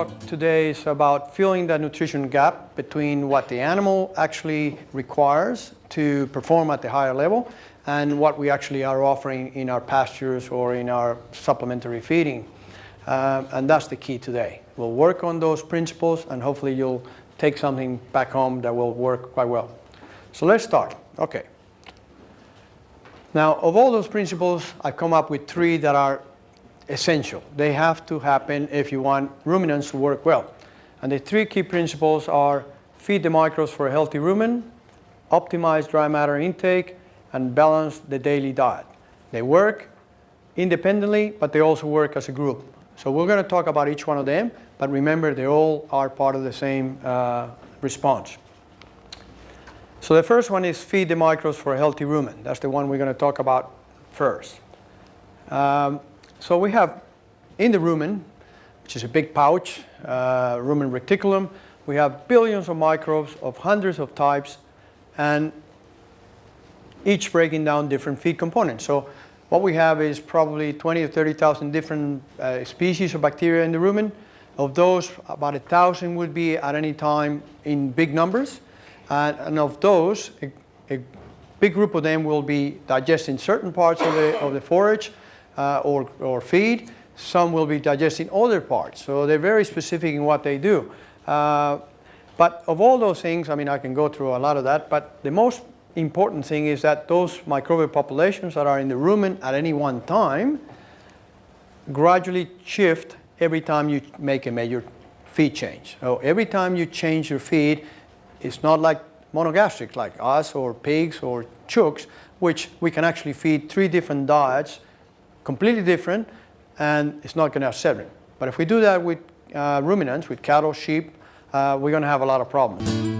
talk today is about filling the nutrition gap between what the animal actually requires to perform at the higher level and what we actually are offering in our pastures or in our supplementary feeding. And that's the key today. We'll work on those principles and hopefully you'll take something back home that will work quite well. So let's start. Okay. Now, of all those principles, I've come up with 3 that are essential. They have to happen if you want ruminants to work well. And the 3 key principles are feed the microbes for a healthy rumen, optimize dry matter intake, and balance the daily diet. They work independently, but they also work as a group. So we're going to talk about each one of them, but remember they all are part of the same response. So the first one is feed the microbes for a healthy rumen. That's the one we're going to talk about first. So we have in the rumen, which is a big pouch, rumen reticulum, we have billions of microbes of hundreds of types and each breaking down different feed components. So what we have is probably 20 or 30,000 different species of bacteria in the rumen. Of those, about 1,000 would be at any time in big numbers. And of those, a big group of them will be digesting certain parts of the forage or feed. Some will be digesting other parts. So they're very specific in what they do. But of all those things, I mean, I can go through a lot of that, but the most important thing is that those microbial populations that are in the rumen at any one time gradually shift every time you make a major feed change. So every time you change your feed, it's not like monogastrics like us or pigs or chooks, which we can actually feed 3 different diets, completely different, and it's not going to upset it. But if we do that with ruminants, with cattle, sheep, we're going to have a lot of problems.